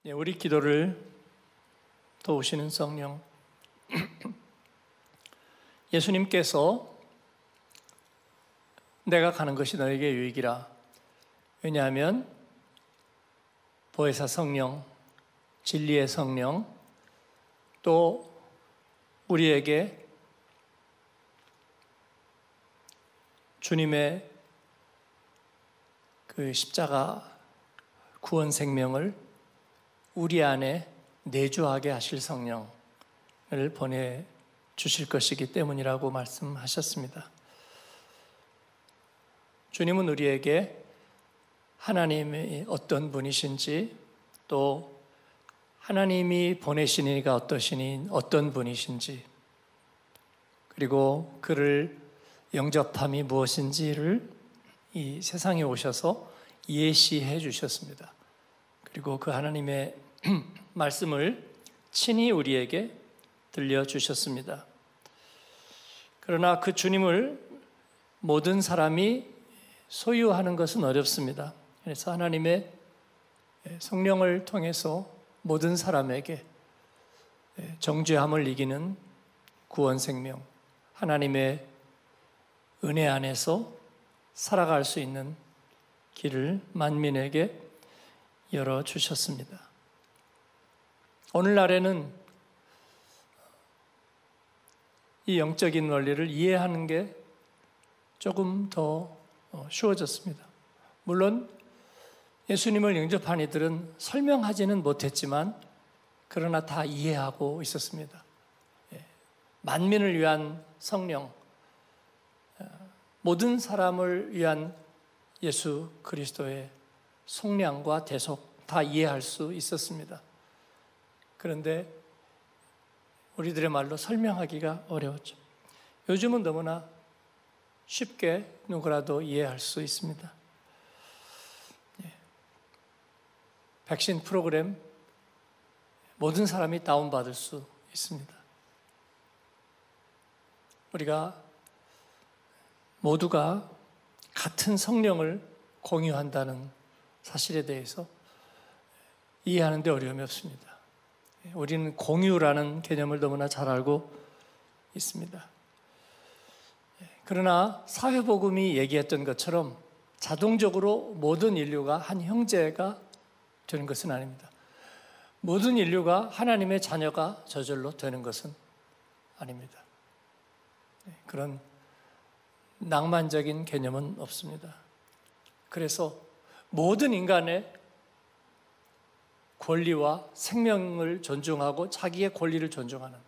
우리 기도를 도우시는 성령, 예수님께서 내가 가는 것이 너에게 유익이라. 왜냐하면 보혜사 성령, 진리의 성령, 또 우리에게 주님의 그 십자가 구원 생명을 우리 안에 내주하게 하실 성령을 보내주실 것이기 때문이라고 말씀하셨습니다. 주님은 우리에게 하나님이 어떤 분이신지, 또 하나님이 보내신 이가 어떤 분이신지, 그리고 그를 영접함이 무엇인지를 이 세상에 오셔서 예시해 주셨습니다. 그리고 그 하나님의 말씀을 친히 우리에게 들려주셨습니다. 그러나 그 주님을 모든 사람이 소유하는 것은 어렵습니다. 그래서 하나님의 성령을 통해서 모든 사람에게 정죄함을 이기는 구원 생명, 하나님의 은혜 안에서 살아갈 수 있는 길을 만민에게 열어주셨습니다. 오늘날에는 이 영적인 원리를 이해하는 게 조금 더 쉬워졌습니다. 물론 예수님을 영접한 이들은 설명하지는 못했지만 그러나 다 이해하고 있었습니다. 만민을 위한 성령, 모든 사람을 위한 예수 그리스도의 속량과 대속 다 이해할 수 있었습니다. 그런데 우리들의 말로 설명하기가 어려웠죠. 요즘은 너무나 쉽게 누구라도 이해할 수 있습니다. 백신 프로그램 모든 사람이 다운받을 수 있습니다. 우리가 모두가 같은 성령을 공유한다는 사실에 대해서 이해하는 데 어려움이 없습니다. 우리는 공유라는 개념을 너무나 잘 알고 있습니다. 그러나 사회복음이 얘기했던 것처럼 자동적으로 모든 인류가 한 형제가 되는 것은 아닙니다. 모든 인류가 하나님의 자녀가 저절로 되는 것은 아닙니다. 그런 낭만적인 개념은 없습니다. 그래서 모든 인간의 권리와 생명을 존중하고 자기의 권리를 존중하는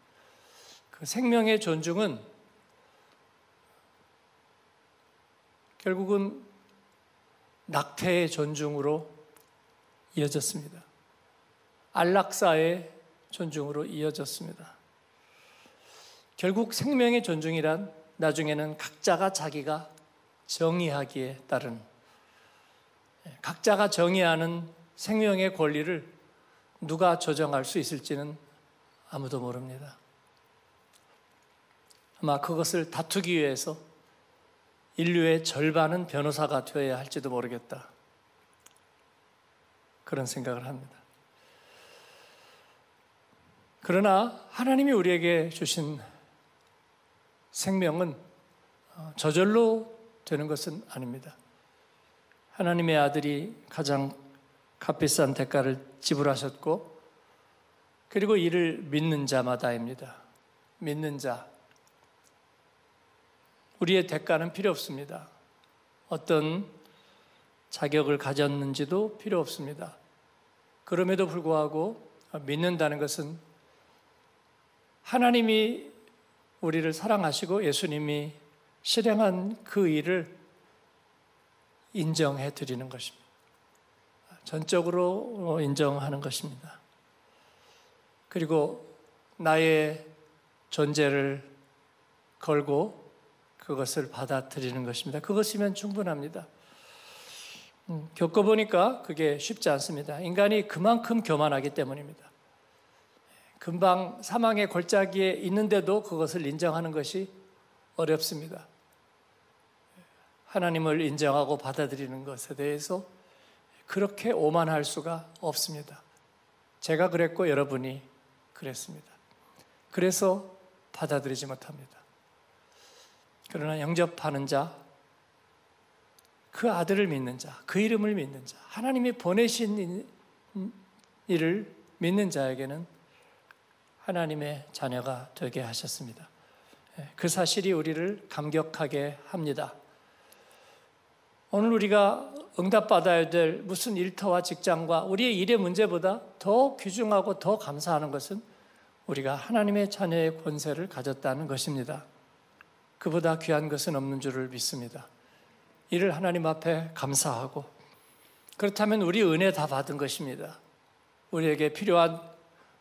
그 생명의 존중은 결국은 낙태의 존중으로 이어졌습니다. 안락사의 존중으로 이어졌습니다. 결국 생명의 존중이란 나중에는 각자가 자기가 정의하기에 따른, 각자가 정의하는 생명의 권리를 누가 조정할 수 있을지는 아무도 모릅니다. 아마 그것을 다투기 위해서 인류의 절반은 변호사가 되어야 할지도 모르겠다. 그런 생각을 합니다. 그러나 하나님이 우리에게 주신 생명은 저절로 되는 것은 아닙니다. 하나님의 아들이 가장 값비싼 대가를 지불하셨고, 그리고 이를 믿는 자마다입니다. 믿는 자. 우리의 대가는 필요 없습니다. 어떤 자격을 가졌는지도 필요 없습니다. 그럼에도 불구하고 믿는다는 것은 하나님이 우리를 사랑하시고 예수님이 실행한 그 일을 인정해 드리는 것입니다. 전적으로 인정하는 것입니다. 그리고 나의 존재를 걸고 그것을 받아들이는 것입니다. 그것이면 충분합니다. 겪어보니까 그게 쉽지 않습니다. 인간이 그만큼 교만하기 때문입니다. 금방 사망의 골짜기에 있는데도 그것을 인정하는 것이 어렵습니다. 하나님을 인정하고 받아들이는 것에 대해서 그렇게 오만할 수가 없습니다. 제가 그랬고 여러분이 그랬습니다. 그래서 받아들이지 못합니다. 그러나 영접하는 자, 그 아들을 믿는 자, 그 이름을 믿는 자, 하나님이 보내신 이를 믿는 자에게는 하나님의 자녀가 되게 하셨습니다. 그 사실이 우리를 감격하게 합니다. 오늘 우리가 응답받아야 될 무슨 일터와 직장과 우리의 일의 문제보다 더 귀중하고 더 감사하는 것은 우리가 하나님의 자녀의 권세를 가졌다는 것입니다. 그보다 귀한 것은 없는 줄을 믿습니다. 이를 하나님 앞에 감사하고, 그렇다면 우리 은혜 다 받은 것입니다. 우리에게 필요한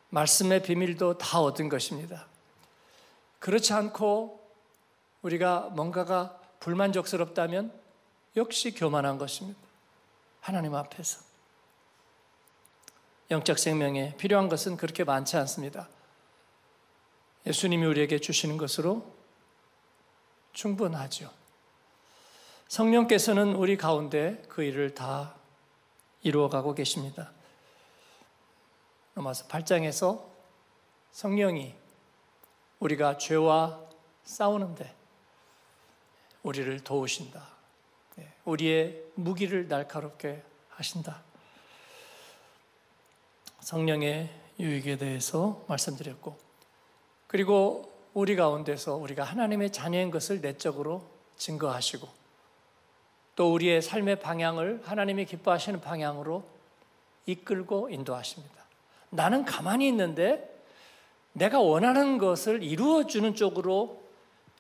말씀의 비밀도 다 얻은 것입니다. 그렇지 않고 우리가 뭔가가 불만족스럽다면 역시 교만한 것입니다. 하나님 앞에서. 영적 생명에 필요한 것은 그렇게 많지 않습니다. 예수님이 우리에게 주시는 것으로 충분하죠. 성령께서는 우리 가운데 그 일을 다 이루어가고 계십니다. 로마서 8장에서 성령이 우리가 죄와 싸우는데 우리를 도우신다. 우리의 무기를 날카롭게 하신다. 성령의 유익에 대해서 말씀드렸고, 그리고 우리 가운데서 우리가 하나님의 자녀인 것을 내적으로 증거하시고, 또 우리의 삶의 방향을 하나님이 기뻐하시는 방향으로 이끌고 인도하십니다. 나는 가만히 있는데 내가 원하는 것을 이루어주는 쪽으로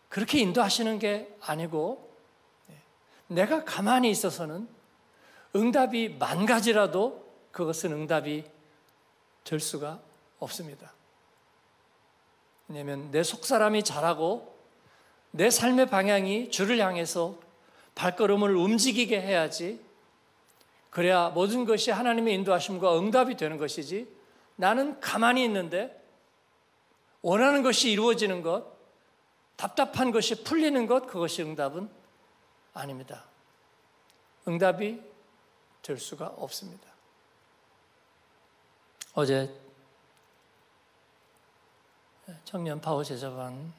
그렇게 인도하시는 게 아니고, 내가 가만히 있어서는 응답이 만 가지라도 그것은 응답이 될 수가 없습니다. 왜냐하면 내 속사람이 자라고 내 삶의 방향이 주를 향해서 발걸음을 움직이게 해야지, 그래야 모든 것이 하나님의 인도하심과 응답이 되는 것이지, 나는 가만히 있는데 원하는 것이 이루어지는 것, 답답한 것이 풀리는 것, 그것이 응답은 아닙니다. 응답이 될 수가 없습니다. 어제 청년 파워 제자반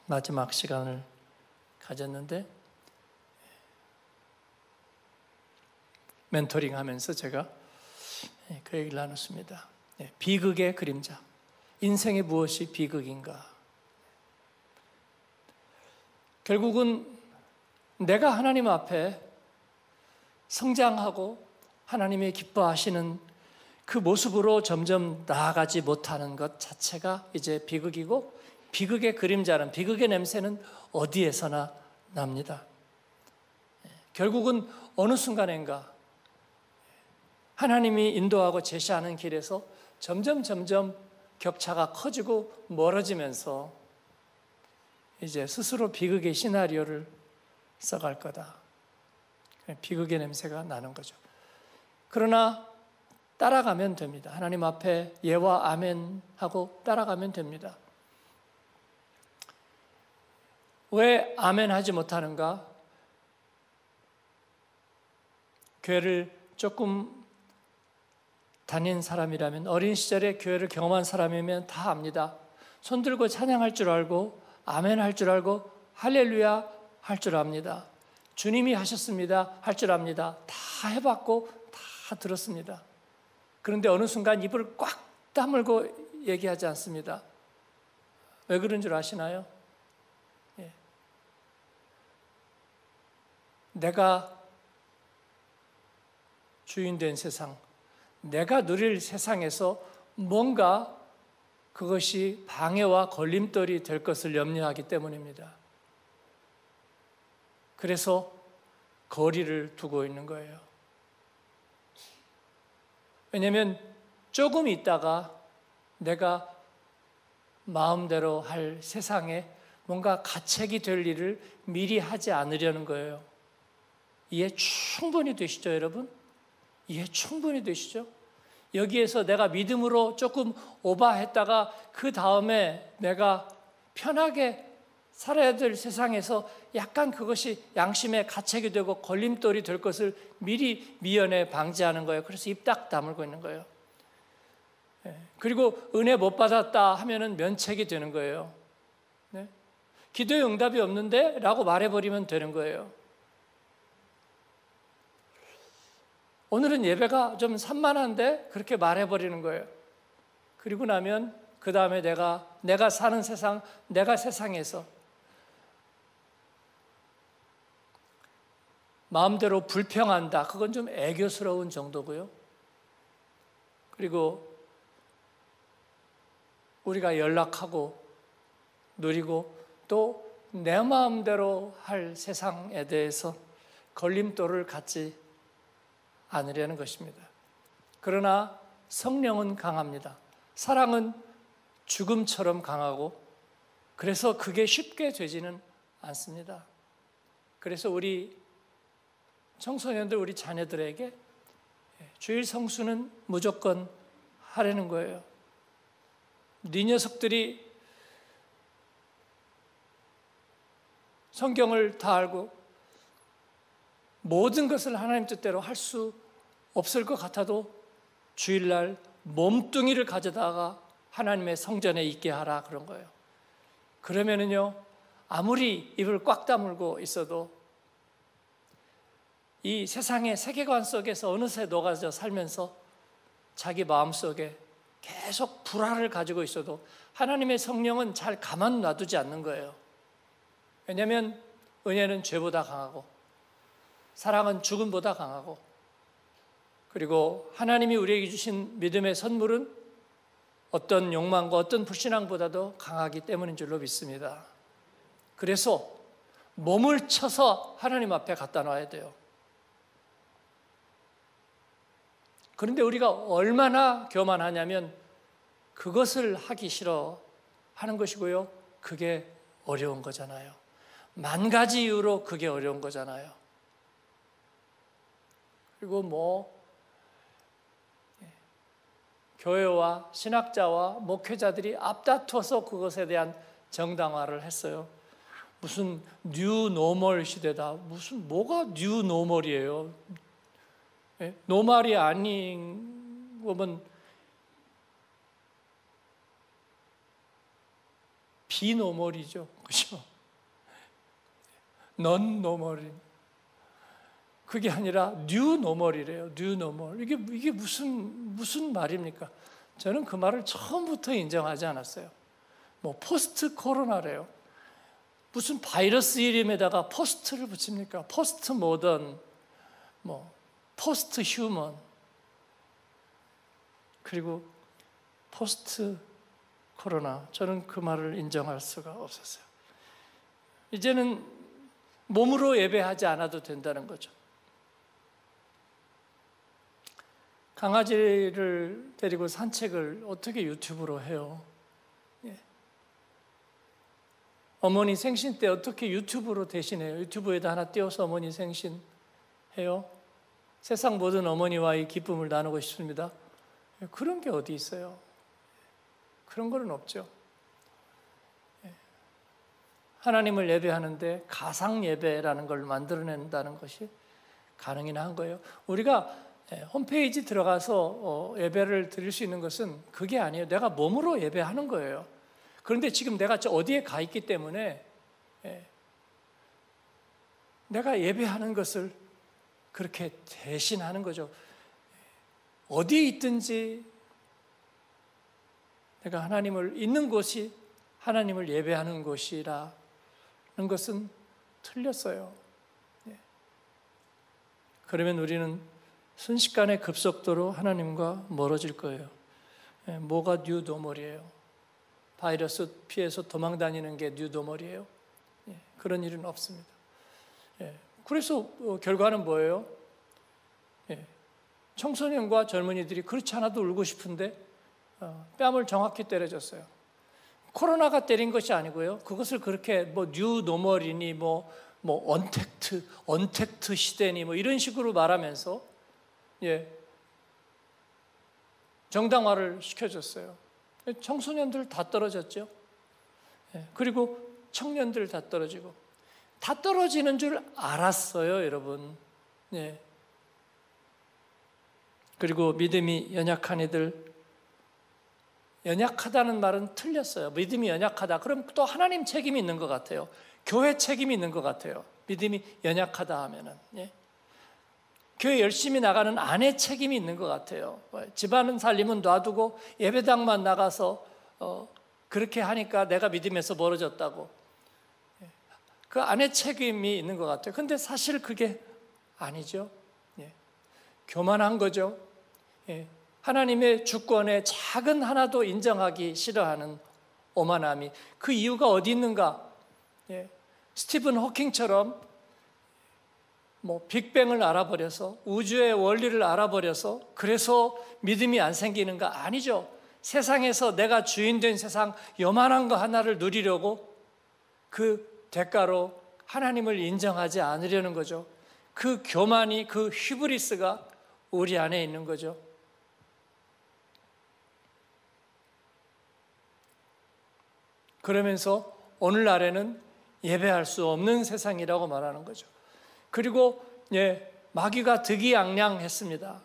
마지막 시간을 가졌는데, 멘토링 하면서 제가 그 얘기를 나눴습니다. 비극의 그림자. 인생의 무엇이 비극인가? 결국은 내가 하나님 앞에 성장하고 하나님이 기뻐하시는 그 모습으로 점점 나아가지 못하는 것 자체가 이제 비극이고, 비극의 그림자는, 비극의 냄새는 어디에서나 납니다. 결국은 어느 순간인가 하나님이 인도하고 제시하는 길에서 점점 격차가 커지고 멀어지면서 이제 스스로 비극의 시나리오를 써갈 거다. 비극의 냄새가 나는 거죠. 그러나 따라가면 됩니다. 하나님 앞에 예와 아멘 하고 따라가면 됩니다. 왜 아멘 하지 못하는가? 교회를 조금 다닌 사람이라면, 어린 시절에 교회를 경험한 사람이면 다 압니다. 손 들고 찬양할 줄 알고, 아멘 할 줄 알고, 할렐루야 할 줄 압니다. 주님이 하셨습니다 할 줄 압니다. 다 해봤고 다 들었습니다. 그런데 어느 순간 입을 꽉 다물고 얘기하지 않습니다. 왜 그런 줄 아시나요? 내가 주인된 세상, 내가 누릴 세상에서 뭔가 그것이 방해와 걸림돌이 될 것을 염려하기 때문입니다. 그래서 거리를 두고 있는 거예요. 왜냐하면 조금 있다가 내가 마음대로 할 세상에 뭔가 가책이 될 일을 미리 하지 않으려는 거예요. 이해 충분히 되시죠, 여러분? 이해 충분히 되시죠? 여기에서 내가 믿음으로 조금 오버했다가 그 다음에 내가 편하게 살아야 될 세상에서 약간 그것이 양심의 가책이 되고 걸림돌이 될 것을 미리 미연에 방지하는 거예요. 그래서 입 딱 다물고 있는 거예요. 그리고 은혜 못 받았다 하면은 면책이 되는 거예요. 네? 기도에 응답이 없는데? 라고 말해버리면 되는 거예요. 오늘은 예배가 좀 산만한데? 그렇게 말해버리는 거예요. 그리고 나면 그 다음에 내가 사는 세상, 내가 세상에서 마음대로 불평한다. 그건 좀 애교스러운 정도고요. 그리고 우리가 연락하고 누리고 또 내 마음대로 할 세상에 대해서 걸림돌을 갖지 않으려는 것입니다. 그러나 성령은 강합니다. 사랑은 죽음처럼 강하고 그래서 그게 쉽게 되지는 않습니다. 그래서 우리 청소년들, 우리 자녀들에게 주일 성수는 무조건 하라는 거예요. 네 녀석들이 성경을 다 알고 모든 것을 하나님 뜻대로 할 수 없을 것 같아도 주일날 몸뚱이를 가져다가 하나님의 성전에 있게 하라 그런 거예요. 그러면은요, 아무리 입을 꽉 다물고 있어도 이 세상의 세계관 속에서 어느새 녹아져 살면서 자기 마음속에 계속 불화를 가지고 있어도 하나님의 성령은 잘 가만 놔두지 않는 거예요. 왜냐하면 은혜는 죄보다 강하고 사랑은 죽음보다 강하고 그리고 하나님이 우리에게 주신 믿음의 선물은 어떤 욕망과 어떤 불신앙보다도 강하기 때문인 줄로 믿습니다. 그래서 몸을 쳐서 하나님 앞에 갖다 놔야 돼요. 그런데 우리가 얼마나 교만하냐면 그것을 하기 싫어 하는 것이고요. 그게 어려운 거잖아요. 만 가지 이유로 그게 어려운 거잖아요. 그리고 교회와 신학자와 목회자들이 앞다퉈서 그것에 대한 정당화를 했어요. 무슨 뉴노멀 시대다. 뭐가 뉴노멀이에요? 노말이 아닌 거면 비노멀이죠. 그렇죠? 넌 노멀이. 그게 아니라 뉴노멀이래요. 뉴노멀. 이게 무슨 말입니까? 저는 그 말을 처음부터 인정하지 않았어요. 포스트 코로나래요. 무슨 바이러스 이름에다가 포스트를 붙입니까? 포스트 모던, 포스트 휴먼, 그리고 포스트 코로나. 저는 그 말을 인정할 수가 없었어요. 이제는 몸으로 예배하지 않아도 된다는 거죠. 강아지를 데리고 산책을 어떻게 유튜브로 해요? 어머니 생신 때 어떻게 유튜브로 대신해요? 유튜브에다 하나 띄워서 어머니 생신 해요? 세상 모든 어머니와의 기쁨을 나누고 싶습니다. 그런 게 어디 있어요? 그런 거는 없죠. 하나님을 예배하는데 가상 예배라는 걸 만들어낸다는 것이 가능이나 한 거예요. 우리가 홈페이지 들어가서 예배를 드릴 수 있는 것은 그게 아니에요. 내가 몸으로 예배하는 거예요. 그런데 지금 내가 어디에 가 있기 때문에 내가 예배하는 것을 그렇게 대신하는 거죠. 어디에 있든지 내가 하나님을 있는 곳이 하나님을 예배하는 곳이라는 것은 틀렸어요. 그러면 우리는 순식간에 급속도로 하나님과 멀어질 거예요. 뭐가 뉴노멀이에요? 바이러스 피해서 도망다니는 게 뉴노멀이에요? 그런 일은 없습니다. 그래서 결과는 뭐예요? 청소년과 젊은이들이 그렇지 않아도 울고 싶은데 뺨을 정확히 때려줬어요. 코로나가 때린 것이 아니고요. 그것을 그렇게 뉴노멀이니 언택트 시대니 이런 식으로 말하면서 정당화를 시켜줬어요. 청소년들 다 떨어졌죠. 그리고 청년들 다 떨어지고 다 떨어지는 줄 알았어요, 여러분. 그리고 믿음이 연약한 이들, 연약하다는 말은 틀렸어요. 믿음이 연약하다. 그럼 또 하나님 책임이 있는 것 같아요. 교회 책임이 있는 것 같아요. 믿음이 연약하다 하면은. 예. 교회 열심히 나가는 아내 책임이 있는 것 같아요. 집안 살림은 놔두고 예배당만 나가서 그렇게 하니까 내가 믿음에서 멀어졌다고. 그 아내 책임이 있는 것 같아요. 근데 사실 그게 아니죠. 예. 교만한 거죠. 예. 하나님의 주권에 작은 하나도 인정하기 싫어하는 오만함이, 그 이유가 어디 있는가? 예. 스티븐 호킹처럼 빅뱅을 알아버려서, 우주의 원리를 알아버려서 그래서 믿음이 안 생기는가? 아니죠. 세상에서 내가 주인 된 세상 요만한 거 하나를 누리려고 그 대가로 하나님을 인정하지 않으려는 거죠. 그 교만이, 그 히브리스가 우리 안에 있는 거죠. 그러면서 오늘날에는 예배할 수 없는 세상이라고 말하는 거죠. 그리고 마귀가 득이양양했습니다.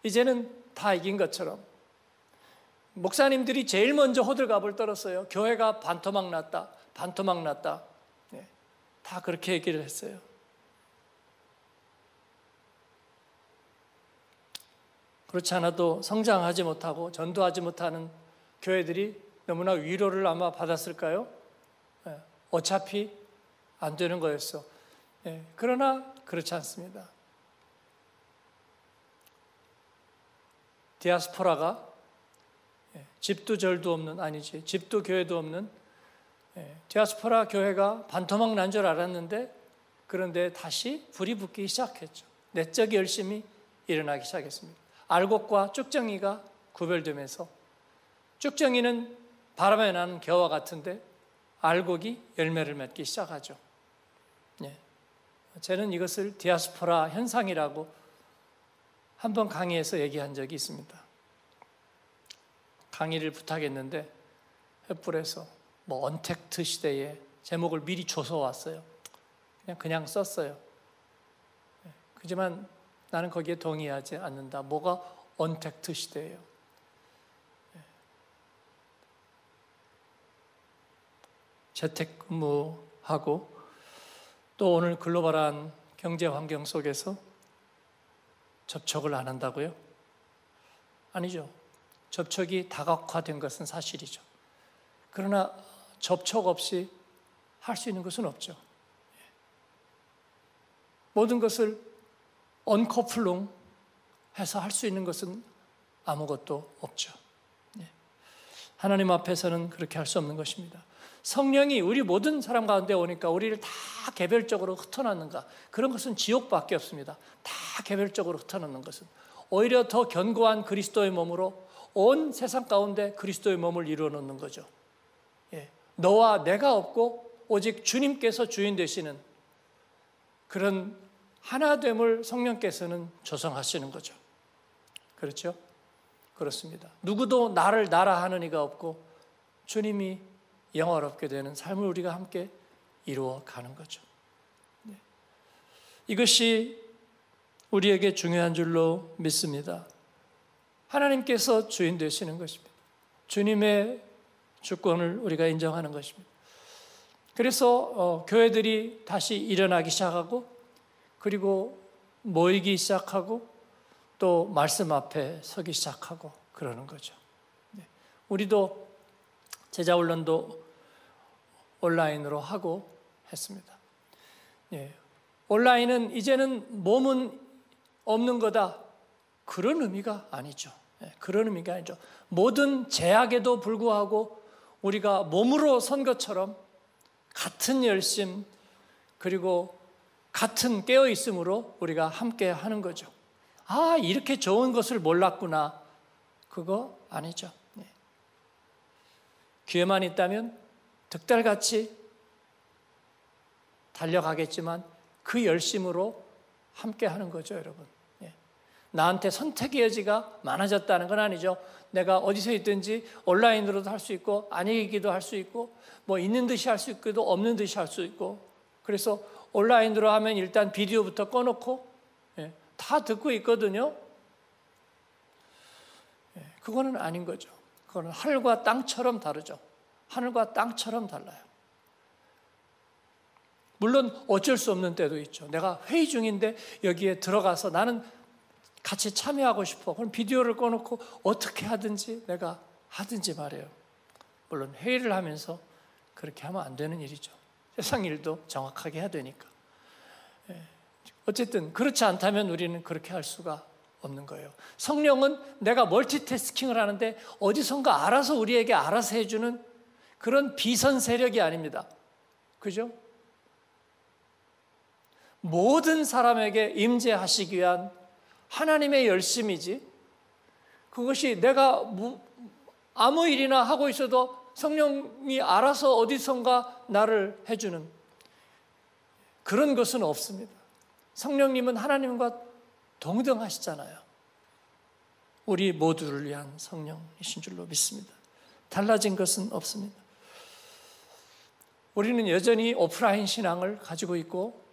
이제는 다 이긴 것처럼 목사님들이 제일 먼저 호들갑을 떨었어요. 교회가 반토막 났다, 반토막 났다. 다 그렇게 얘기를 했어요. 그렇지 않아도 성장하지 못하고 전도하지 못하는 교회들이 너무나 위로를 아마 받았을까요? 어차피 안 되는 거였어. 그러나 그렇지 않습니다. 디아스포라가 집도 절도 없는, 아니지, 집도 교회도 없는 디아스포라 교회가 반토막 난 줄 알았는데, 그런데 다시 불이 붙기 시작했죠. 내적 열심이 일어나기 시작했습니다. 알곡과 쭉정이가 구별되면서, 쭉정이는 바람에 나는 겨와 같은데 알곡이 열매를 맺기 시작하죠. 저는 이것을 디아스포라 현상이라고 한번 강의에서 얘기한 적이 있습니다. 강의를 부탁했는데 횃불에서 언택트 시대에 제목을 미리 줘서 왔어요. 그냥 썼어요. 하지만 나는 거기에 동의하지 않는다. 뭐가 언택트 시대예요? 재택근무하고 또 오늘 글로벌한 경제 환경 속에서 접촉을 안 한다고요? 아니죠. 접촉이 다각화된 것은 사실이죠. 그러나 접촉 없이 할 수 있는 것은 없죠. 모든 것을 언커플링 해서 할 수 있는 것은 아무것도 없죠. 하나님 앞에서는 그렇게 할 수 없는 것입니다. 성령이 우리 모든 사람 가운데 오니까 우리를 다 개별적으로 흩어놓는가? 그런 것은 지옥밖에 없습니다. 다 개별적으로 흩어놓는 것은 오히려 더 견고한 그리스도의 몸으로 온 세상 가운데 그리스도의 몸을 이루어 놓는 거죠. 너와 내가 없고 오직 주님께서 주인 되시는 그런 하나됨을 성령께서는 조성하시는 거죠. 그렇죠? 그렇습니다. 누구도 나를 나라 하는 이가 없고 주님이 영화롭게 되는 삶을 우리가 함께 이루어 가는 거죠. 이것이 우리에게 중요한 줄로 믿습니다. 하나님께서 주인 되시는 것입니다. 주님의 주권을 우리가 인정하는 것입니다. 그래서 교회들이 다시 일어나기 시작하고, 그리고 모이기 시작하고, 또 말씀 앞에 서기 시작하고 그러는 거죠. 우리도 제자훈련도 온라인으로 하고 했습니다. 온라인은 이제는 몸은 없는 거다, 그런 의미가 아니죠. 그런 의미가 아니죠. 모든 제약에도 불구하고 우리가 몸으로 선 것처럼 같은 열심, 그리고 같은 깨어있음으로 우리가 함께 하는 거죠. 아, 이렇게 좋은 것을 몰랐구나, 그거 아니죠. 기회만 있다면 득달같이 달려가겠지만 그 열심으로 함께 하는 거죠, 여러분. 나한테 선택의 여지가 많아졌다는 건 아니죠. 내가 어디서 있든지 온라인으로도 할 수 있고, 아니기도 할 수 있고, 있는 듯이 할 수 있고도 없는 듯이 할 수 있고, 그래서 온라인으로 하면 일단 비디오부터 꺼놓고 다 듣고 있거든요. 그거는 아닌 거죠. 그거는 하늘과 땅처럼 다르죠. 하늘과 땅처럼 달라요. 물론 어쩔 수 없는 때도 있죠. 내가 회의 중인데 여기에 들어가서 나는 같이 참여하고 싶어. 그럼 비디오를 꺼놓고 어떻게 하든지 내가 하든지 말이에요. 물론 회의를 하면서 그렇게 하면 안 되는 일이죠. 세상 일도 정확하게 해야 되니까. 어쨌든 그렇지 않다면 우리는 그렇게 할 수가 없는 거예요. 성령은 내가 멀티태스킹을 하는데 어디선가 알아서 우리에게 알아서 해주는 그런 비선 세력이 아닙니다. 그죠? 모든 사람에게 임재하시기 위한 하나님의 열심이지, 그것이 내가 아무 일이나 하고 있어도 성령이 알아서 어디선가 나를 해주는 그런 것은 없습니다. 성령님은 하나님과 동등하시잖아요. 우리 모두를 위한 성령이신 줄로 믿습니다. 달라진 것은 없습니다. 우리는 여전히 오프라인 신앙을 가지고 있고,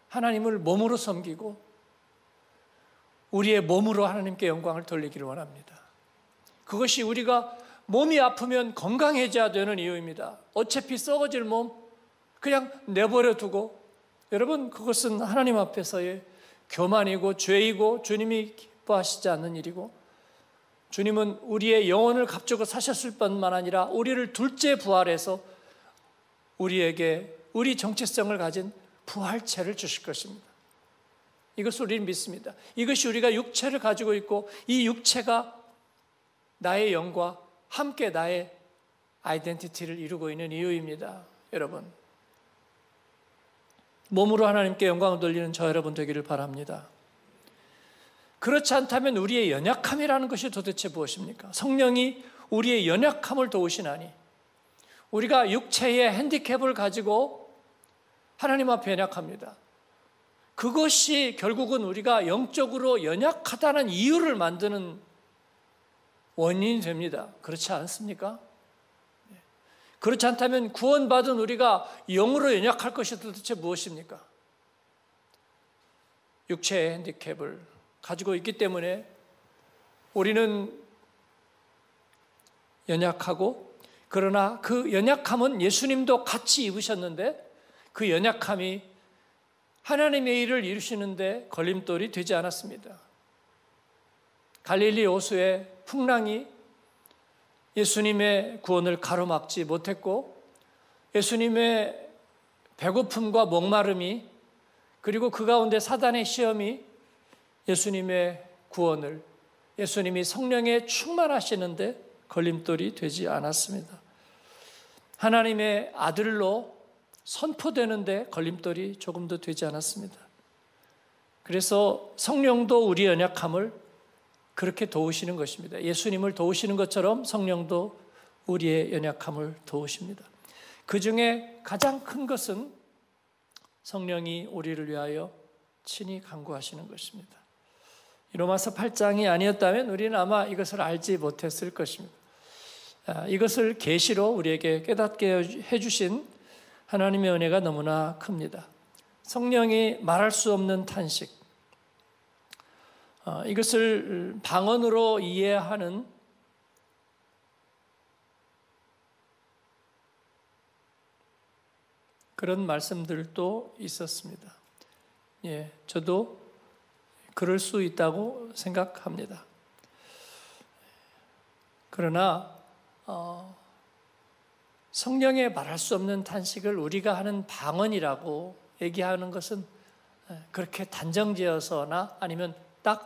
하나님을 몸으로 섬기고 우리의 몸으로 하나님께 영광을 돌리기를 원합니다. 그것이 우리가 몸이 아프면 건강해져야 되는 이유입니다. 어차피 썩어질 몸 그냥 내버려 두고, 여러분, 그것은 하나님 앞에서의 교만이고 죄이고 주님이 기뻐하시지 않는 일이고, 주님은 우리의 영혼을 값주고 사셨을 뿐만 아니라 우리를 둘째 부활해서 우리에게 우리 정체성을 가진 부활체를 주실 것입니다. 이것을 우리는 믿습니다. 이것이 우리가 육체를 가지고 있고 이 육체가 나의 영과 함께 나의 아이덴티티를 이루고 있는 이유입니다. 여러분, 몸으로 하나님께 영광을 돌리는 저 여러분 되기를 바랍니다. 그렇지 않다면 우리의 연약함이라는 것이 도대체 무엇입니까? 성령이 우리의 연약함을 도우시나니, 우리가 육체의 핸디캡을 가지고 하나님 앞에 연약합니다. 그것이 결국은 우리가 영적으로 연약하다는 이유를 만드는 원인이 됩니다. 그렇지 않습니까? 그렇지 않다면 구원받은 우리가 영으로 연약할 것이 도대체 무엇입니까? 육체의 핸디캡을 가지고 있기 때문에 우리는 연약하고, 그러나 그 연약함은 예수님도 같이 입으셨는데 그 연약함이 하나님의 일을 이루시는데 걸림돌이 되지 않았습니다. 갈릴리 호수의 풍랑이 예수님의 구원을 가로막지 못했고, 예수님의 배고픔과 목마름이, 그리고 그 가운데 사단의 시험이 예수님의 구원을, 예수님이 성령에 충만하시는데 걸림돌이 되지 않았습니다. 하나님의 아들로 선포되는데 걸림돌이 조금도 되지 않았습니다. 그래서 성령도 우리 연약함을 그렇게 도우시는 것입니다. 예수님을 도우시는 것처럼 성령도 우리의 연약함을 도우십니다. 그 중에 가장 큰 것은 성령이 우리를 위하여 친히 간구하시는 것입니다. 로마서 8장이 아니었다면 우리는 아마 이것을 알지 못했을 것입니다. 이것을 계시로 우리에게 깨닫게 해주신 하나님의 은혜가 너무나 큽니다. 성령이 말할 수 없는 탄식, 이것을 방언으로 이해하는 그런 말씀들도 있었습니다. 저도 그럴 수 있다고 생각합니다. 그러나 성령의 말할 수 없는 탄식을 우리가 하는 방언이라고 얘기하는 것은 그렇게 단정지어서나 아니면 딱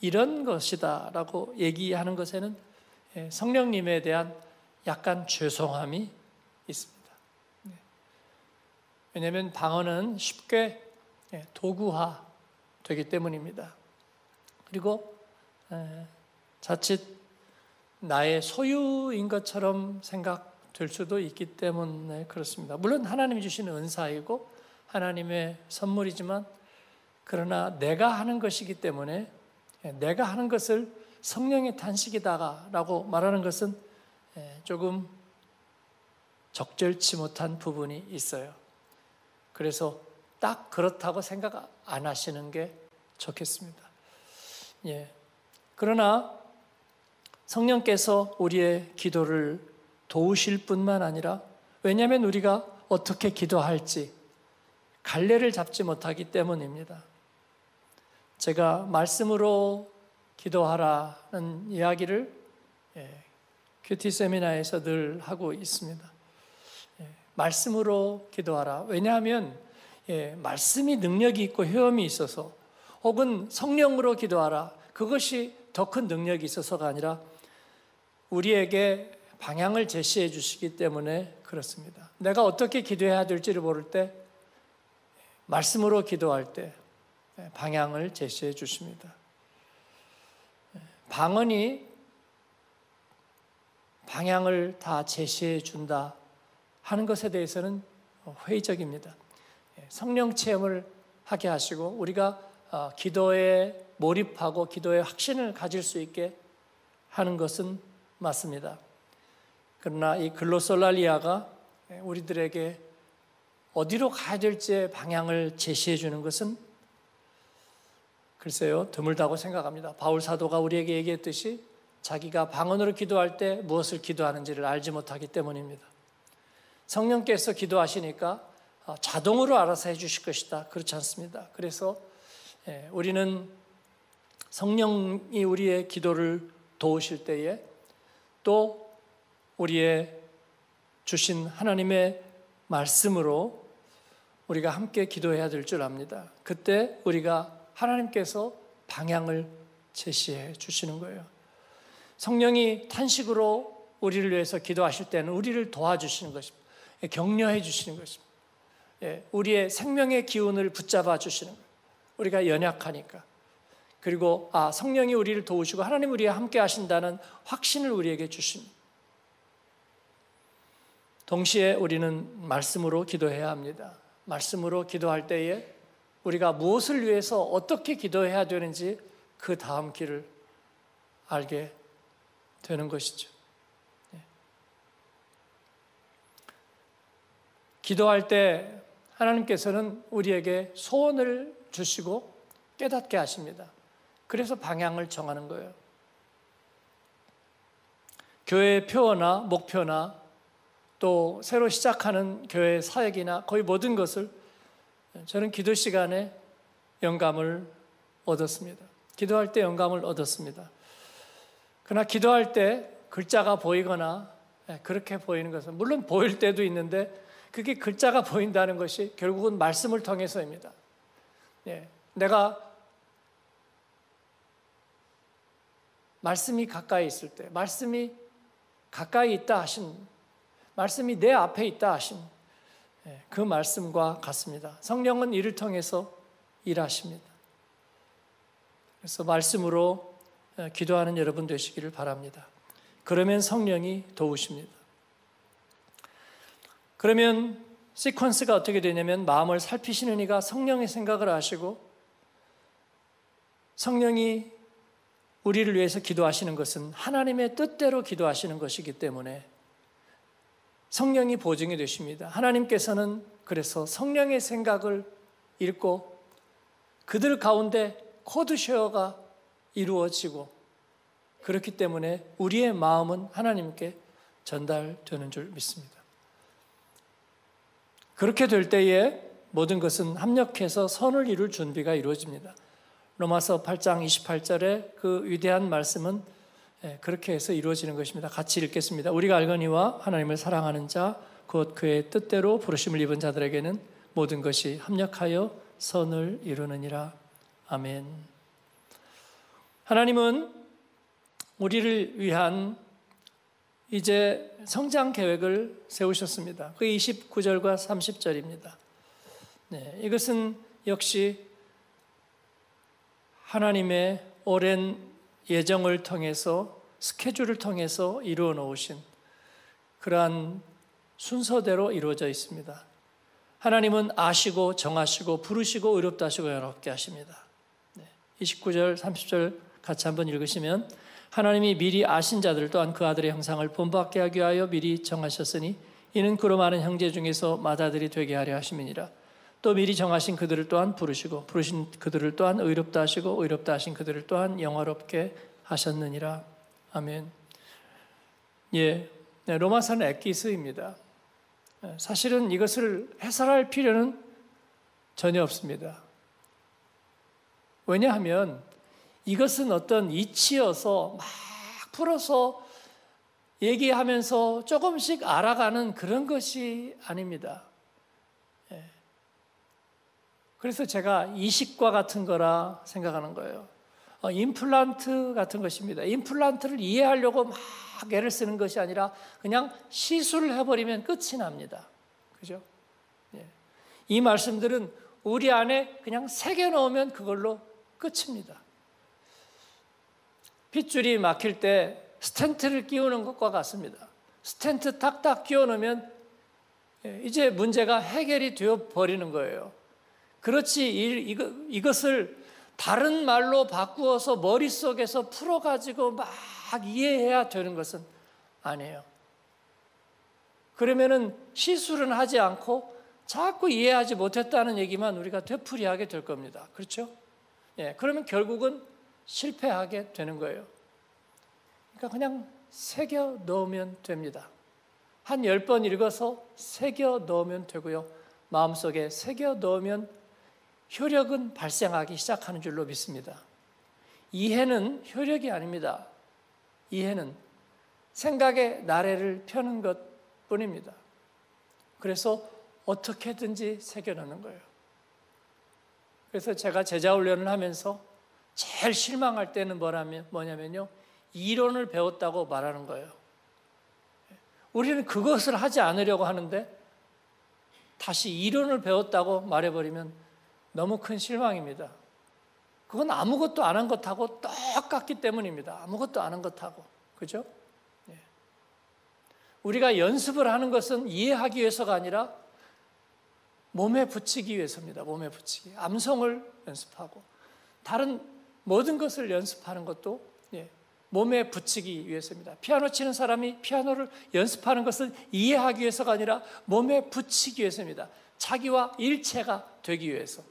이런 것이다 라고 얘기하는 것에는 성령님에 대한 약간 죄송함이 있습니다. 왜냐하면 방언은 쉽게 도구화 되기 때문입니다. 그리고 자칫 나의 소유인 것처럼 생각될 수도 있기 때문에 그렇습니다. 물론 하나님이 주시는 은사이고 하나님의 선물이지만, 그러나 내가 하는 것이기 때문에 내가 하는 것을 성령의 탄식이다라고 말하는 것은 조금 적절치 못한 부분이 있어요. 그래서 딱 그렇다고 생각 안 하시는 게 좋겠습니다. 그러나 성령께서 우리의 기도를 도우실 뿐만 아니라, 왜냐하면 우리가 어떻게 기도할지 갈래를 잡지 못하기 때문입니다. 제가 말씀으로 기도하라는 이야기를 큐티 세미나에서 늘 하고 있습니다. 말씀으로 기도하라. 왜냐하면 말씀이 능력이 있고 효험이 있어서, 혹은 성령으로 기도하라. 그것이 더 큰 능력이 있어서가 아니라 우리에게 방향을 제시해 주시기 때문에 그렇습니다. 내가 어떻게 기도해야 될지를 모를 때 말씀으로 기도할 때 방향을 제시해 주십니다. 방언이 방향을 다 제시해 준다 하는 것에 대해서는 회의적입니다. 성령 체험을 하게 하시고 우리가 기도에 몰입하고 기도에 확신을 가질 수 있게 하는 것은 맞습니다. 그러나 이 글로솔랄리아가 우리들에게 어디로 가야 될지의 방향을 제시해 주는 것은 글쎄요, 드물다고 생각합니다. 바울 사도가 우리에게 얘기했듯이 자기가 방언으로 기도할 때 무엇을 기도하는지를 알지 못하기 때문입니다. 성령께서 기도하시니까 자동으로 알아서 해주실 것이다. 그렇지 않습니다. 그래서 우리는 성령이 우리의 기도를 도우실 때에 또 우리의 주신 하나님의 말씀으로 우리가 함께 기도해야 될 줄 압니다. 그때 우리가 하나님께서 방향을 제시해 주시는 거예요. 성령이 탄식으로 우리를 위해서 기도하실 때는 우리를 도와주시는 것입니다. 격려해 주시는 것입니다. 우리의 생명의 기운을 붙잡아 주시는 거예요. 우리가 연약하니까. 그리고 성령이 우리를 도우시고 하나님 우리와 함께 하신다는 확신을 우리에게 주십니다. 동시에 우리는 말씀으로 기도해야 합니다. 말씀으로 기도할 때에 우리가 무엇을 위해서 어떻게 기도해야 되는지 그 다음 길을 알게 되는 것이죠. 기도할 때 하나님께서는 우리에게 소원을 주시고 깨닫게 하십니다. 그래서 방향을 정하는 거예요. 교회의 표어나 목표나 또 새로 시작하는 교회 사역이나 거의 모든 것을 저는 기도 시간에 영감을 얻었습니다. 기도할 때 영감을 얻었습니다. 그러나 기도할 때 글자가 보이거나 그렇게 보이는 것은 물론 보일 때도 있는데 그게 글자가 보인다는 것이 결국은 말씀을 통해서입니다. 내가 말씀이 가까이 있을 때, 말씀이 가까이 있다 하신, 말씀이 내 앞에 있다 하신 그 말씀과 같습니다. 성령은 이를 통해서 일하십니다. 그래서 말씀으로 기도하는 여러분 되시기를 바랍니다. 그러면 성령이 도우십니다. 그러면 시퀀스가 어떻게 되냐면 마음을 살피시는 이가 성령의 생각을 아시고 성령이 우리를 위해서 기도하시는 것은 하나님의 뜻대로 기도하시는 것이기 때문에 성령이 보증이 되십니다. 하나님께서는 그래서 성령의 생각을 읽고 그들 가운데 코드쉐어가 이루어지고 그렇기 때문에 우리의 마음은 하나님께 전달되는 줄 믿습니다. 그렇게 될 때에 모든 것은 합력해서 선을 이룰 준비가 이루어집니다. 로마서 8장 28절에 그 위대한 말씀은 그렇게 해서 이루어지는 것입니다. 같이 읽겠습니다. 우리가 알거니와 하나님을 사랑하는 자 곧 그의 뜻대로 부르심을 입은 자들에게는 모든 것이 합력하여 선을 이루느니라. 아멘. 하나님은 우리를 위한 이제 성장 계획을 세우셨습니다. 그 29절과 30절입니다. 이것은 역시 하나님의 오랜 예정을 통해서 스케줄을 통해서 이루어 놓으신 그러한 순서대로 이루어져 있습니다. 하나님은 아시고 정하시고 부르시고 의롭다 하시고 영화롭게 하십니다. 29절 30절 같이 한번 읽으시면 하나님이 미리 아신 자들 또한 그 아들의 형상을 본받게 하기 위하여 미리 정하셨으니 이는 그로 많은 형제 중에서 맏아들이 되게 하려 하심이니라. 또 미리 정하신 그들을 또한 부르시고 부르신 그들을 또한 의롭다 하시고 의롭다 하신 그들을 또한 영화롭게 하셨느니라. 아멘. 예, 로마서는 엑기스입니다. 사실은 이것을 해설할 필요는 전혀 없습니다. 왜냐하면 이것은 어떤 이치여서 막 풀어서 얘기하면서 조금씩 알아가는 그런 것이 아닙니다. 그래서 제가 이식과 같은 거라 생각하는 거예요. 임플란트 같은 것입니다. 임플란트를 이해하려고 막 애를 쓰는 것이 아니라 그냥 시술을 해버리면 끝이 납니다. 그죠? 이 말씀들은 우리 안에 그냥 새겨 넣으면 그걸로 끝입니다. 핏줄이 막힐 때 스텐트를 끼우는 것과 같습니다. 스텐트 딱딱 끼워 넣으면 이제 문제가 해결이 되어 버리는 거예요. 그렇지 이것을 다른 말로 바꾸어서 머릿속에서 풀어가지고 막 이해해야 되는 것은 아니에요. 그러면은 시술은 하지 않고 자꾸 이해하지 못했다는 얘기만 우리가 되풀이하게 될 겁니다. 그렇죠? 그러면 결국은 실패하게 되는 거예요. 그러니까 그냥 새겨 넣으면 됩니다. 한 10번 읽어서 새겨 넣으면 되고요. 마음속에 새겨 넣으면 효력은 발생하기 시작하는 줄로 믿습니다. 이해는 효력이 아닙니다. 이해는 생각의 나래를 펴는 것뿐입니다. 그래서 어떻게든지 새겨넣는 거예요. 그래서 제가 제자훈련을 하면서 제일 실망할 때는 뭐냐면요. 이론을 배웠다고 말하는 거예요. 우리는 그것을 하지 않으려고 하는데 다시 이론을 배웠다고 말해버리면 너무 큰 실망입니다. 그건 아무것도 안 한 것하고 똑같기 때문입니다. 아무것도 안 한 것하고. 그죠? 우리가 연습을 하는 것은 이해하기 위해서가 아니라 몸에 붙이기 위해서입니다. 몸에 붙이기. 암송을 연습하고 다른 모든 것을 연습하는 것도 몸에 붙이기 위해서입니다. 피아노 치는 사람이 피아노를 연습하는 것은 이해하기 위해서가 아니라 몸에 붙이기 위해서입니다. 자기와 일체가 되기 위해서.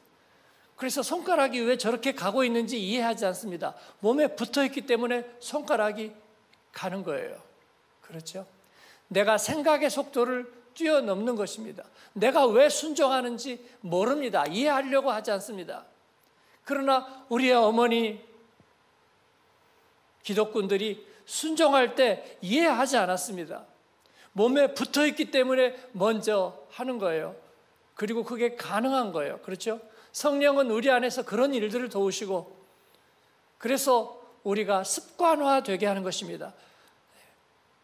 그래서 손가락이 왜 저렇게 가고 있는지 이해하지 않습니다. 몸에 붙어있기 때문에 손가락이 가는 거예요. 그렇죠? 내가 생각의 속도를 뛰어넘는 것입니다. 내가 왜 순종하는지 모릅니다. 이해하려고 하지 않습니다. 그러나 우리의 어머니 기독군들이 순종할 때 이해하지 않았습니다. 몸에 붙어있기 때문에 먼저 하는 거예요. 그리고 그게 가능한 거예요. 그렇죠? 성령은 우리 안에서 그런 일들을 도우시고 그래서 우리가 습관화되게 하는 것입니다.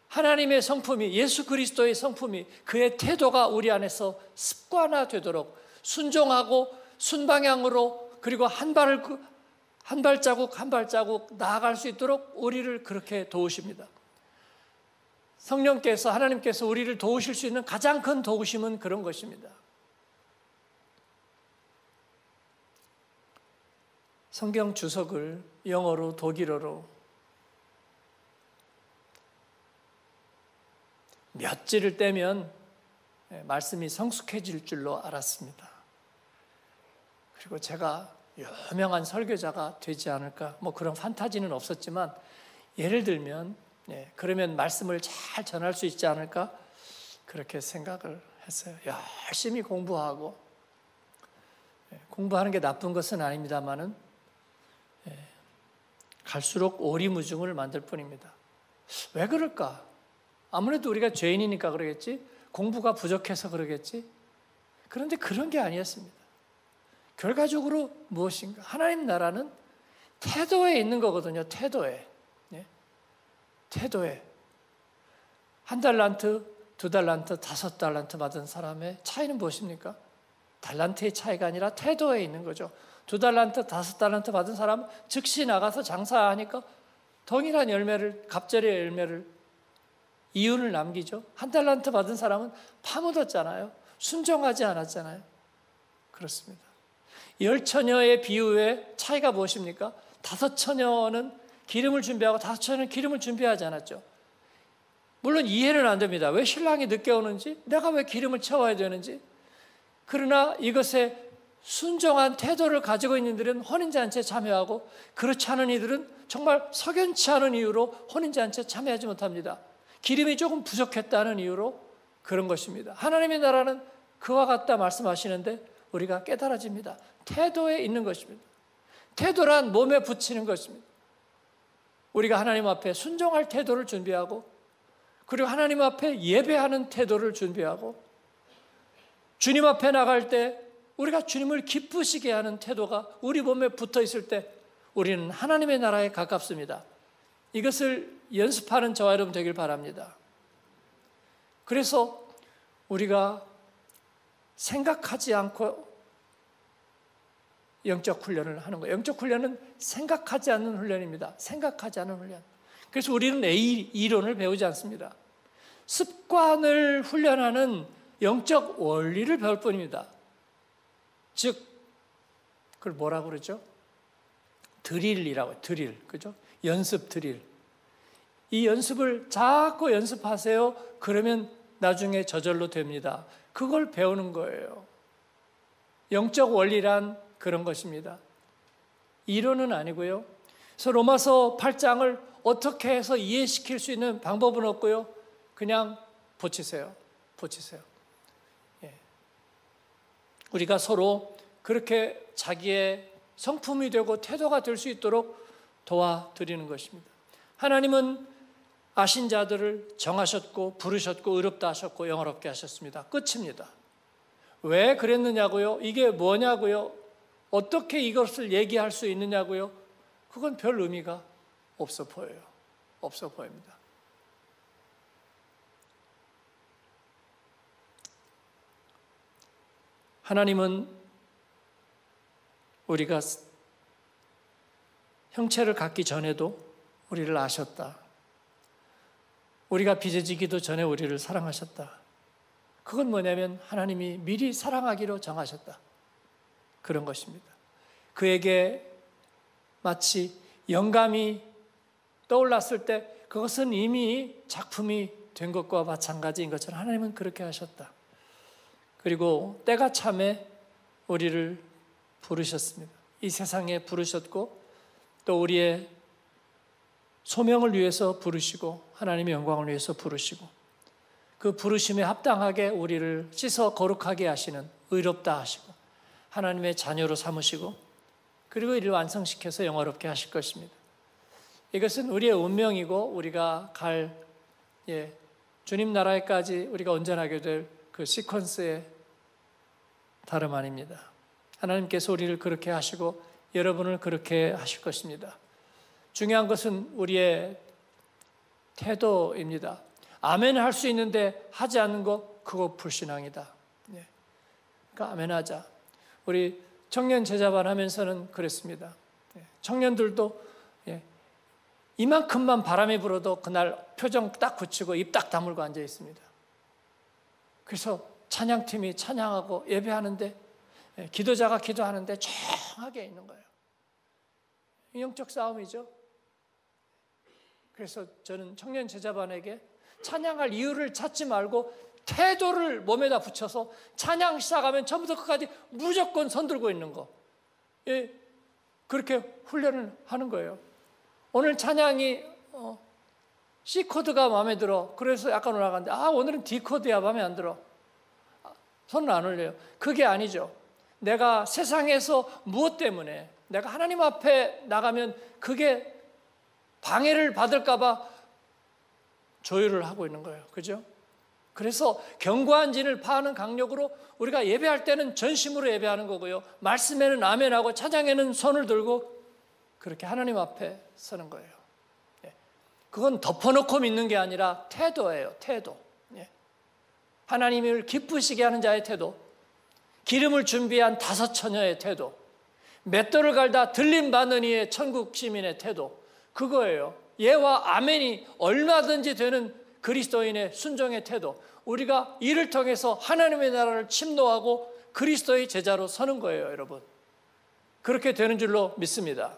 하나님의 성품이 예수 그리스도의 성품이 그의 태도가 우리 안에서 습관화되도록 순종하고 순방향으로 그리고 한 발자국 한 발자국 나아갈 수 있도록 우리를 그렇게 도우십니다. 성령께서 하나님께서 우리를 도우실 수 있는 가장 큰 도우심은 그런 것입니다. 성경 주석을 영어로 독일어로 몇 질을 떼면 말씀이 성숙해질 줄로 알았습니다. 그리고 제가 유명한 설교자가 되지 않을까 뭐 그런 판타지는 없었지만 예를 들면 그러면 말씀을 잘 전할 수 있지 않을까 그렇게 생각을 했어요. 열심히 공부하고 공부하는 게 나쁜 것은 아닙니다만은 갈수록 오리무중을 만들 뿐입니다. 왜 그럴까? 아무래도 우리가 죄인이니까 그러겠지, 공부가 부족해서 그러겠지. 그런데 그런 게 아니었습니다. 결과적으로 무엇인가? 하나님 나라는 태도에 있는 거거든요. 태도에. 태도에. 1달란트, 2달란트, 5달란트 받은 사람의 차이는 무엇입니까? 달란트의 차이가 아니라 태도에 있는 거죠. 2달란트, 5달란트 받은 사람은 즉시 나가서 장사하니까 동일한 열매를, 갑절의 열매를, 이윤을 남기죠. 1달란트 받은 사람은 파묻었잖아요. 순종하지 않았잖아요. 그렇습니다. 10처녀의 비유의 차이가 무엇입니까? 5처녀는 기름을 준비하고 5처녀는 기름을 준비하지 않았죠. 물론 이해는 안 됩니다. 왜 신랑이 늦게 오는지, 내가 왜 기름을 채워야 되는지. 그러나 이것의 순종한 태도를 가지고 있는 이들은 혼인잔치에 참여하고, 그렇지 않은 이들은 정말 석연치 않은 이유로 혼인잔치에 참여하지 못합니다. 기름이 조금 부족했다는 이유로 그런 것입니다. 하나님의 나라는 그와 같다 말씀하시는데 우리가 깨달아집니다. 태도에 있는 것입니다. 태도란 몸에 붙이는 것입니다. 우리가 하나님 앞에 순종할 태도를 준비하고, 그리고 하나님 앞에 예배하는 태도를 준비하고, 주님 앞에 나갈 때 우리가 주님을 기쁘시게 하는 태도가 우리 몸에 붙어 있을 때 우리는 하나님의 나라에 가깝습니다. 이것을 연습하는 저와 여러분 되길 바랍니다. 그래서 우리가 생각하지 않고 영적 훈련을 하는 거예요. 영적 훈련은 생각하지 않는 훈련입니다. 생각하지 않는 훈련. 그래서 우리는 이론을 배우지 않습니다. 습관을 훈련하는 영적 원리를 배울 뿐입니다. 즉, 그걸 뭐라고 그러죠? 드릴이라고, 드릴. 그죠? 연습 드릴. 이 연습을 자꾸 연습하세요. 그러면 나중에 저절로 됩니다. 그걸 배우는 거예요. 영적 원리란 그런 것입니다. 이론은 아니고요. 그래서 로마서 8장을 어떻게 해서 이해시킬 수 있는 방법은 없고요. 그냥 붙이세요. 붙이세요. 예. 우리가 서로 그렇게 자기의 성품이 되고 태도가 될 수 있도록 도와드리는 것입니다. 하나님은 아신 자들을 정하셨고 부르셨고 의롭다 하셨고 영화롭게 하셨습니다. 끝입니다. 왜 그랬느냐고요? 이게 뭐냐고요? 어떻게 이것을 얘기할 수 있느냐고요? 그건 별 의미가 없어 보여요. 없어 보입니다. 하나님은 우리가 형체를 갖기 전에도 우리를 아셨다. 우리가 빚어지기도 전에 우리를 사랑하셨다. 그건 뭐냐면 하나님이 미리 사랑하기로 정하셨다. 그런 것입니다. 그에게 마치 영감이 떠올랐을 때 그것은 이미 작품이 된 것과 마찬가지인 것처럼 하나님은 그렇게 하셨다. 그리고 때가 참에 우리를 부르셨습니다. 이 세상에 부르셨고 또 우리의 소명을 위해서 부르시고 하나님의 영광을 위해서 부르시고 그 부르심에 합당하게 우리를 씻어 거룩하게 하시는 의롭다 하시고 하나님의 자녀로 삼으시고 그리고 이를 완성시켜서 영화롭게 하실 것입니다. 이것은 우리의 운명이고 우리가 갈 주님 나라에까지 우리가 온전하게 될 그 시퀀스의 다름 아닙니다. 하나님께서 우리를 그렇게 하시고 여러분을 그렇게 하실 것입니다. 중요한 것은 우리의 태도입니다. 아멘 할 수 있는데 하지 않는 거 그거 불신앙이다. 그러니까 아멘 하자. 우리 청년 제자반 하면서는 그랬습니다. 청년들도 이만큼만 바람이 불어도 그날 표정 딱 굳히고 입 딱 다물고 앉아 있습니다. 그래서 찬양팀이 찬양하고 예배하는데 기도자가 기도하는데 조용하게 있는 거예요. 영적 싸움이죠. 그래서 저는 청년 제자반에게 찬양할 이유를 찾지 말고 태도를 몸에다 붙여서 찬양 시작하면 처음부터 끝까지 무조건 손들고 있는 거. 그렇게 훈련을 하는 거예요. 오늘 찬양이 C 코드가 마음에 들어. 그래서 약간 올라가는데 오늘은 D 코드야 마음에 안 들어. 손을 안 올려요. 그게 아니죠. 내가 세상에서 무엇 때문에 내가 하나님 앞에 나가면 그게 방해를 받을까 봐 조율을 하고 있는 거예요. 그죠? 그래서 견고한 진을 파하는 강력으로 우리가 예배할 때는 전심으로 예배하는 거고요. 말씀에는 아멘하고 찬양에는 손을 들고 그렇게 하나님 앞에 서는 거예요. 그건 덮어놓고 믿는 게 아니라 태도예요. 태도. 하나님을 기쁘시게 하는 자의 태도. 기름을 준비한 5 처녀의 태도. 맷돌을 갈다 들림받는 이의 천국 시민의 태도. 그거예요. 예와 아멘이 얼마든지 되는 그리스도인의 순종의 태도. 우리가 이를 통해서 하나님의 나라를 침노하고 그리스도의 제자로 서는 거예요, 여러분. 그렇게 되는 줄로 믿습니다.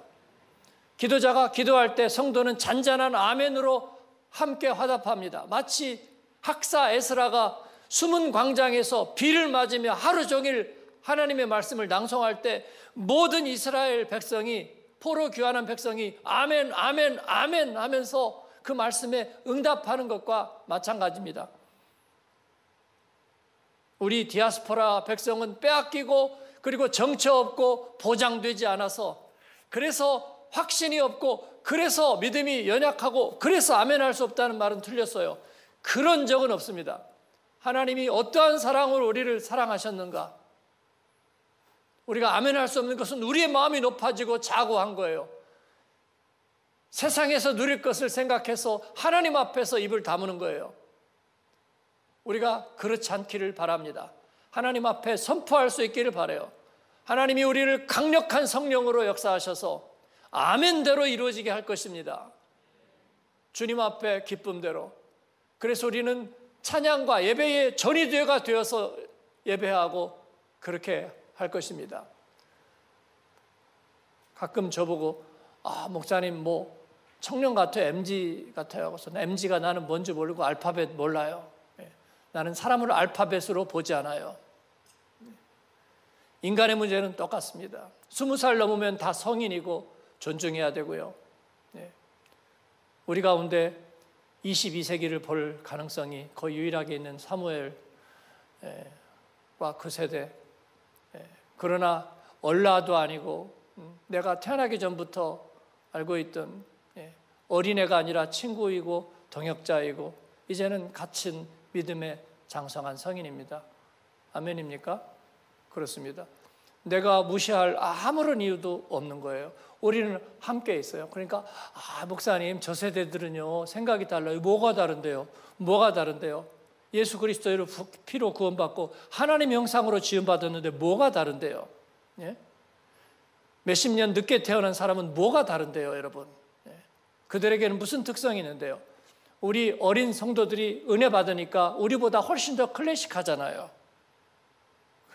기도자가 기도할 때 성도는 잔잔한 아멘으로 함께 화답합니다. 마치 학사 에스라가 숨은 광장에서 비를 맞으며 하루 종일 하나님의 말씀을 낭송할 때 모든 이스라엘 백성이, 포로 귀환한 백성이 아멘 아멘 아멘 하면서 그 말씀에 응답하는 것과 마찬가지입니다. 우리 디아스포라 백성은 빼앗기고 그리고 정처 없고 보장되지 않아서, 그래서 확신이 없고, 그래서 믿음이 연약하고, 그래서 아멘할 수 없다는 말은 틀렸어요. 그런 적은 없습니다. 하나님이 어떠한 사랑으로 우리를 사랑하셨는가? 우리가 아멘할 수 없는 것은 우리의 마음이 높아지고 자고한 거예요. 세상에서 누릴 것을 생각해서 하나님 앞에서 입을 다무는 거예요. 우리가 그렇지 않기를 바랍니다. 하나님 앞에 선포할 수 있기를 바라요. 하나님이 우리를 강력한 성령으로 역사하셔서 아멘대로 이루어지게 할 것입니다. 주님 앞에 기쁨대로. 그래서 우리는 찬양과 예배의 전이되어가 되어서 예배하고 그렇게 할 것입니다. 가끔 저보고 목사님 뭐 청년 같아요, MG 같아요. 그래서 MG가 나는 뭔지 모르고 알파벳 몰라요. 나는 사람을 알파벳으로 보지 않아요. 인간의 문제는 똑같습니다. 20살 넘으면 다 성인이고 존중해야 되고요. 우리 가운데 22세기를 볼 가능성이 거의 유일하게 있는 사무엘과 그 세대. 그러나 얼라도 아니고 내가 태어나기 전부터 알고 있던 어린애가 아니라 친구이고 동역자이고 이제는 갇힌 믿음의 장성한 성인입니다. 아멘입니까? 그렇습니다. 내가 무시할 아무런 이유도 없는 거예요. 우리는 함께 있어요. 그러니까 목사님 저 세대들은요 생각이 달라요. 뭐가 다른데요? 뭐가 다른데요? 예수 그리스도의 피로 구원받고 하나님의 형상으로 지음받았는데 뭐가 다른데요? 예? 몇십 년 늦게 태어난 사람은 뭐가 다른데요, 여러분? 예? 그들에게는 무슨 특성이 있는데요? 우리 어린 성도들이 은혜 받으니까 우리보다 훨씬 더 클래식하잖아요.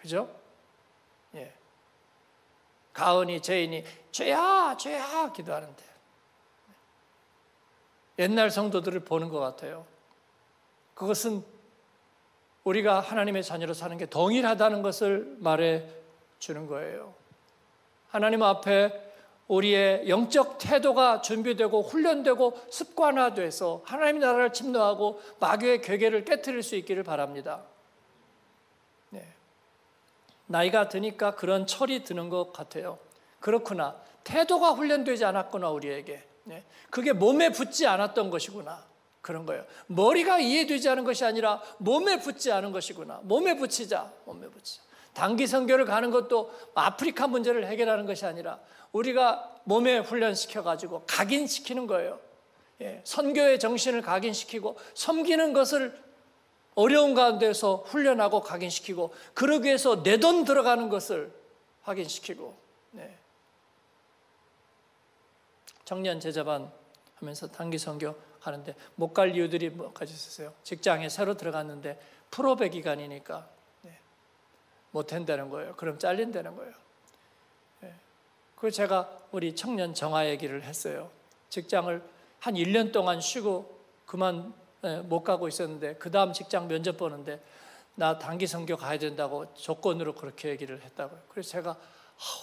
그죠? 예. 가은이, 제인이 죄야, 죄야 기도하는데 옛날 성도들을 보는 것 같아요. 그것은 우리가 하나님의 자녀로 사는 게 동일하다는 것을 말해 주는 거예요. 하나님 앞에 우리의 영적 태도가 준비되고 훈련되고 습관화돼서 하나님의 나라를 침노하고 마귀의 괴계를 깨트릴 수 있기를 바랍니다. 네. 나이가 드니까 그런 철이 드는 것 같아요. 그렇구나. 태도가 훈련되지 않았구나, 우리에게. 네. 그게 몸에 붙지 않았던 것이구나. 그런 거예요. 머리가 이해되지 않은 것이 아니라 몸에 붙지 않은 것이구나. 몸에 붙이자. 몸에 붙이자. 단기 선교를 가는 것도 아프리카 문제를 해결하는 것이 아니라 우리가 몸에 훈련시켜가지고 각인시키는 거예요. 예, 선교의 정신을 각인시키고 섬기는 것을 어려운 가운데서 훈련하고 각인시키고 그러기 위해서 내 돈 들어가는 것을 확인시키고 네. 청년 제자반 하면서 단기 선교 가는데 못 갈 이유들이 몇 가지 있었어요. 직장에 새로 들어갔는데 프로베 기간이니까 못 한다는 거예요. 그럼 잘린다는 거예요. 그래서 제가 우리 청년 정화 얘기를 했어요. 직장을 한 1년 동안 쉬고 그만 못 가고 있었는데 그 다음 직장 면접 보는데 나 단기 선교 가야 된다고 조건으로 그렇게 얘기를 했다고요. 그래서 제가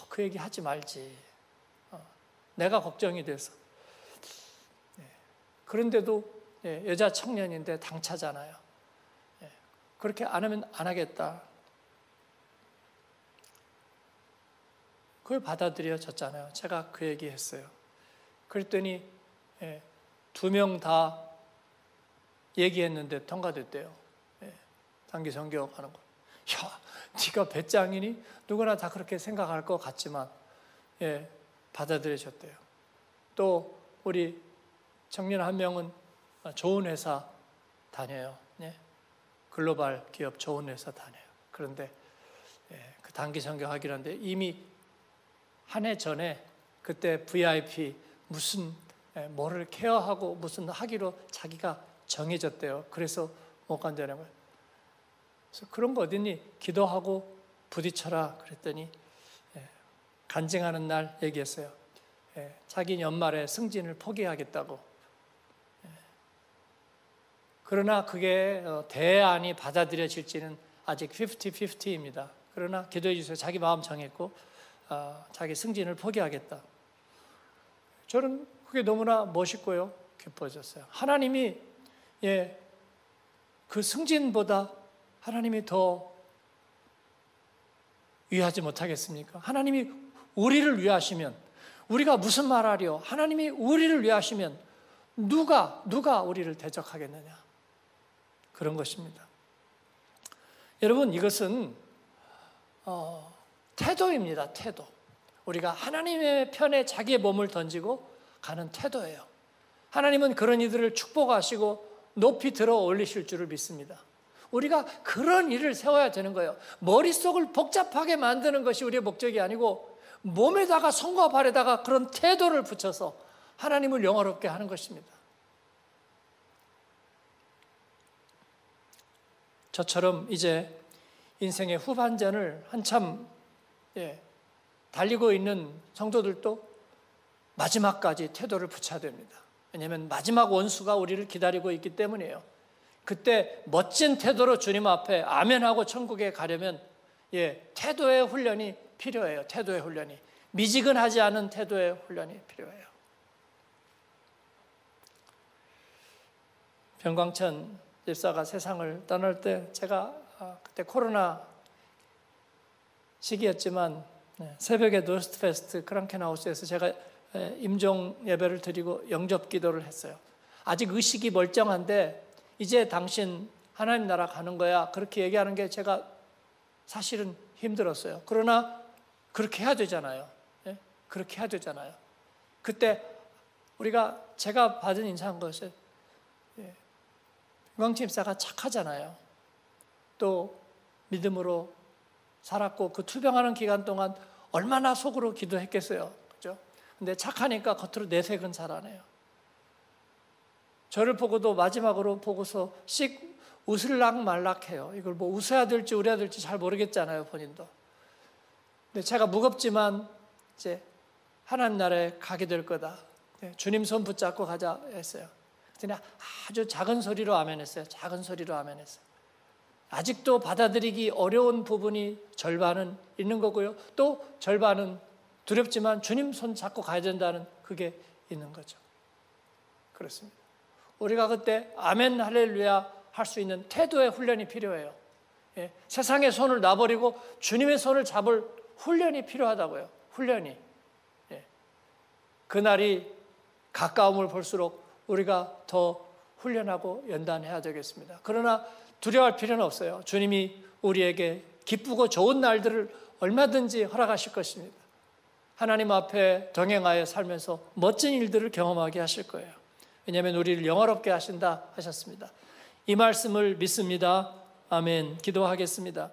그 얘기 하지 말지. 내가 걱정이 돼서. 그런데도 여자 청년인데 당차잖아요. 그렇게 안 하면 안 하겠다. 그걸 받아들여졌잖아요. 제가 그 얘기 했어요. 그랬더니 2명 다 얘기했는데 통과됐대요. 단기 선교 가는 거. 야, 네가 배짱이니? 누구나 다 그렇게 생각할 것 같지만 받아들여졌대요. 또 우리 청년 한 명은 좋은 회사 다녀요. 글로벌 기업 좋은 회사 다녀요. 그런데 그 단기 선교하기로 하는데 이미 한 해 전에 그때 VIP 무슨 뭐를 케어하고 무슨 하기로 자기가 정해졌대요. 그래서 못 간다는 거예요. 그래서 그런 거 어딨니? 기도하고 부딪혀라 그랬더니 간증하는 날 얘기했어요. 자기 연말에 승진을 포기하겠다고. 그러나 그게 대안이 받아들여질지는 아직 50-50입니다. 그러나 기도해 주세요. 자기 마음 정했고 자기 승진을 포기하겠다. 저는 그게 너무나 멋있고요, 기뻐졌어요. 하나님이 그 승진보다 하나님이 더 위하지 못하겠습니까? 하나님이 우리를 위하시면 우리가 무슨 말하리요? 하나님이 우리를 위하시면 누가 우리를 대적하겠느냐? 그런 것입니다. 여러분, 이것은 태도입니다. 태도. 우리가 하나님의 편에 자기의 몸을 던지고 가는 태도예요. 하나님은 그런 이들을 축복하시고 높이 들어 올리실 줄을 믿습니다. 우리가 그런 일을 세워야 되는 거예요. 머릿속을 복잡하게 만드는 것이 우리의 목적이 아니고 몸에다가 손과 발에다가 그런 태도를 붙여서 하나님을 영화롭게 하는 것입니다. 저처럼 이제 인생의 후반전을 한참 달리고 있는 성도들도 마지막까지 태도를 붙여야 됩니다. 왜냐하면 마지막 원수가 우리를 기다리고 있기 때문이에요. 그때 멋진 태도로 주님 앞에 아멘하고 천국에 가려면 태도의 훈련이 필요해요. 태도의 훈련이. 미지근하지 않은 태도의 훈련이 필요해요. 변광천 집사가 세상을 떠날 때 제가 그때 코로나 시기였지만 새벽에 노스트페스트 크랑켄하우스에서 제가 임종 예배를 드리고 영접 기도를 했어요. 아직 의식이 멀쩡한데 이제 당신 하나님 나라 가는 거야, 그렇게 얘기하는 게 제가 사실은 힘들었어요. 그러나 그렇게 해야 되잖아요. 그렇게 해야 되잖아요. 그때 제가 받은 인사한 것은 유광진 집사가 착하잖아요. 또 믿음으로 살았고 그 투병하는 기간 동안 얼마나 속으로 기도했겠어요. 그죠? 근데 착하니까 겉으로 내색은 잘하네요. 저를 보고도 마지막으로 보고서 씩 웃을락 말락해요. 이걸 뭐 웃어야 될지 울어야 될지 잘 모르겠잖아요, 본인도. 근데 제가 무겁지만 이제 하나님 나라에 가게 될 거다. 주님 손 붙잡고 가자 했어요. 그랬더니 아주 작은 소리로 아멘했어요. 작은 소리로 아멘했어요. 아직도 받아들이기 어려운 부분이 절반은 있는 거고요. 또 절반은 두렵지만 주님 손 잡고 가야 된다는 그게 있는 거죠. 그렇습니다. 우리가 그때 아멘 할렐루야 할 수 있는 태도의 훈련이 필요해요. 세상의 손을 놔버리고 주님의 손을 잡을 훈련이 필요하다고요. 훈련이. 그날이 가까움을 볼수록 우리가 더 훈련하고 연단해야 되겠습니다. 그러나 두려워할 필요는 없어요. 주님이 우리에게 기쁘고 좋은 날들을 얼마든지 허락하실 것입니다. 하나님 앞에 동행하여 살면서 멋진 일들을 경험하게 하실 거예요. 왜냐하면 우리를 영화롭게 하신다 하셨습니다. 이 말씀을 믿습니다. 아멘. 기도하겠습니다.